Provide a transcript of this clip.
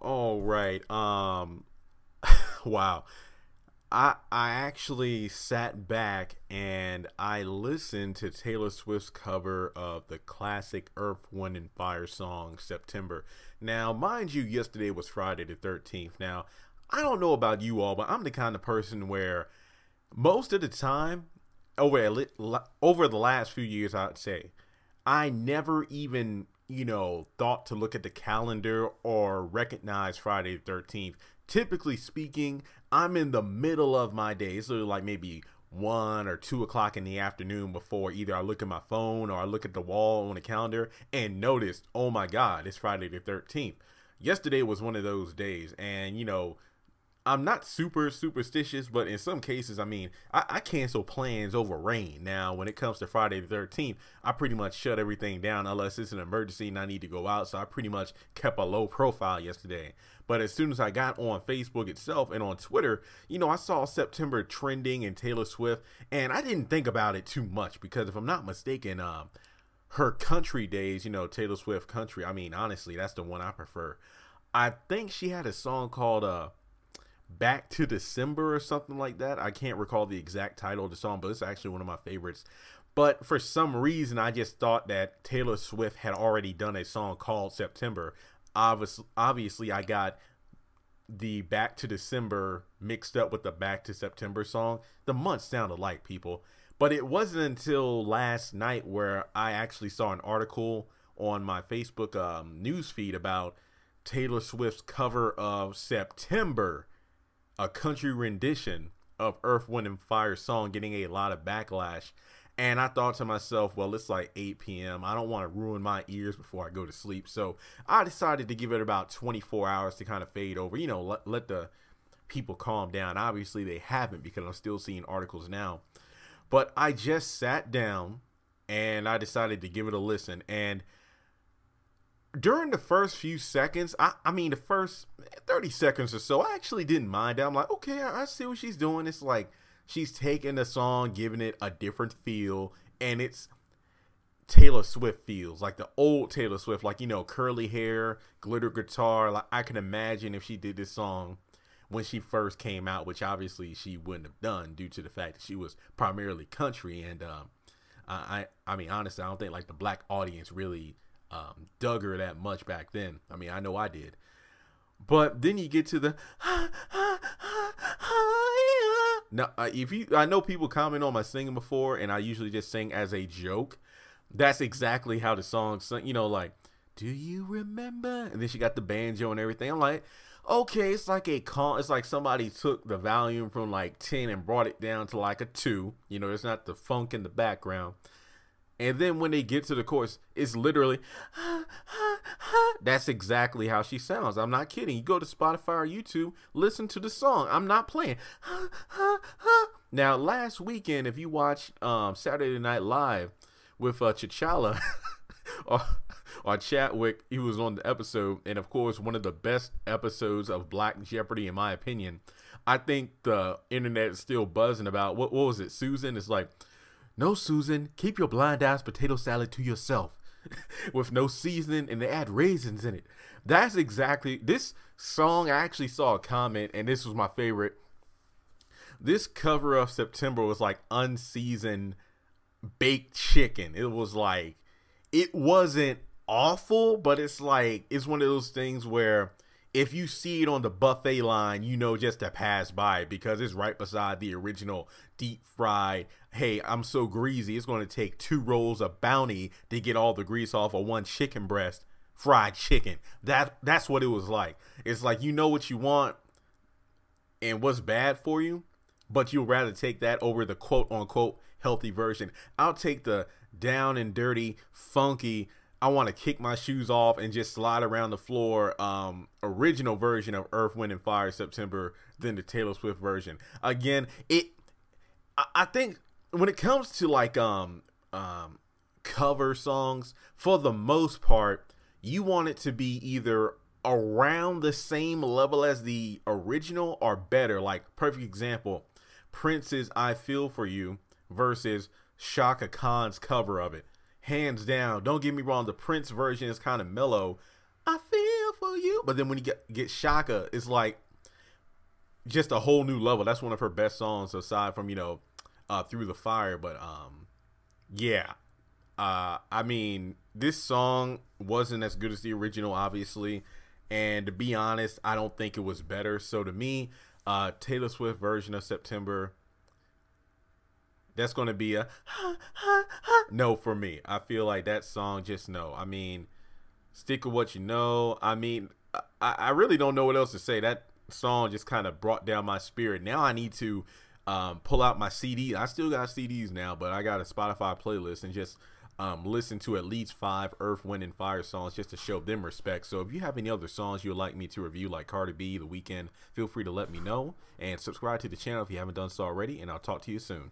All right. Wow. I actually sat back and I listened to Taylor Swift's cover of the classic Earth, Wind and Fire song September. Now, mind you, yesterday was Friday the 13th. Now, I don't know about you all, but I'm the kind of person where most of the time over the last few years, I'd say I never even, thought to look at the calendar or recognize Friday the 13th. Typically speaking, I'm in the middle of my day. So like maybe 1 or 2 o'clock in the afternoon before either I look at my phone or I look at the wall on the calendar and notice, oh my God, it's Friday the 13th. Yesterday was one of those days. And, I'm not super superstitious, but in some cases, I mean, I cancel plans over rain. Now, when it comes to Friday the 13th, I pretty much shut everything down unless it's an emergency and I need to go out. So I pretty much kept a low profile yesterday. But as soon as I got on Facebook itself and on Twitter, I saw September trending and Taylor Swift, and I didn't think about it too much because if I'm not mistaken, her country days, Taylor Swift country, I mean, honestly, that's the one I prefer. I think she had a song called Back to December or something like that. I can't recall the exact title of the song, but it's actually one of my favorites. But for some reason, I just thought that Taylor Swift had already done a song called September. Obviously, I got the Back to December mixed up with the Back to September song. The months sound alike, people. But it wasn't until last night where I actually saw an article on my Facebook news feed about Taylor Swift's cover of September, a country rendition of Earth, Wind and Fire song, getting a lot of backlash. And I thought to myself, well, it's like 8 p.m. I don't want to ruin my ears before I go to sleep. So I decided to give it about 24 hours to kind of fade over, let the people calm down. Obviously, they haven't because I'm still seeing articles now. But I just sat down and I decided to give it a listen. And during the first few seconds, I mean, the first 30 seconds or so, I actually didn't mind it. I'm like, okay, I see what she's doing. It's like she's taking the song, giving it a different feel, and it's Taylor Swift feels like the old Taylor Swift, like, curly hair, glitter guitar. Like I can imagine if she did this song when she first came out, which obviously she wouldn't have done due to the fact that she was primarily country. And I mean, honestly, I don't think like the black audience really dug her that much back then. I mean, I know I did. But then you get to the now, I know people comment on my singing before, and I usually just sing as a joke. That's exactly how the song sung. Like, do you remember? And then she got the banjo and everything. I'm like, okay, it's like it's like somebody took the volume from like 10 and brought it down to like a 2. It's not the funk in the background. And then when they get to the chorus, it's literally, that's exactly how she sounds. I'm not kidding. You go to Spotify or YouTube, listen to the song. I'm not playing. Now, last weekend, if you watched Saturday Night Live with T'Challa or Chadwick, he was on the episode. And, of course, one of the best episodes of Black Jeopardy, in my opinion. I think the internet is still buzzing about, what was it, Susan? It's like, no, Susan, keep your blind ass potato salad to yourself with no seasoning, and they add raisins in it. That's exactly this song. I actually saw a comment, and this was my favorite. This cover of September was like unseasoned baked chicken. It was like, it wasn't awful, but it's like, it's one of those things where if you see it on the buffet line, just to pass by it because it's right beside the original deep fried. Hey, I'm so greasy. It's going to take 2 rolls of Bounty to get all the grease off of 1 chicken breast, fried chicken. That's what it was like. It's like, what you want and what's bad for you, but you'll rather take that over the quote unquote healthy version. I'll take the down and dirty, funky, I want to kick my shoes off and just slide around the floor original version of Earth, Wind and Fire September than the Taylor Swift version. Again, I think when it comes to like cover songs, for the most part, you want it to be either around the same level as the original or better. Like, perfect example, Prince's I Feel For You versus Shaka Khan's cover of it. Hands down, don't get me wrong, the Prince version is kind of mellow. I feel for you. But then when you get Shaka, it's like just a whole new level. That's one of her best songs aside from, Through the Fire. But yeah. I mean, this song wasn't as good as the original, obviously. And to be honest, I don't think it was better. So to me, Taylor Swift version of September, that's going to be a no for me. I feel like that song, just no. I mean, stick with what you know. I mean, I really don't know what else to say. That song just kind of brought down my spirit. Now I need to pull out my CD. I still got CDs now, but I got a Spotify playlist and just listen to at least 5 Earth, Wind, and Fire songs just to show them respect. So if you have any other songs you would like me to review, like Cardi B, The Weeknd, feel free to let me know. And subscribe to the channel if you haven't done so already, and I'll talk to you soon.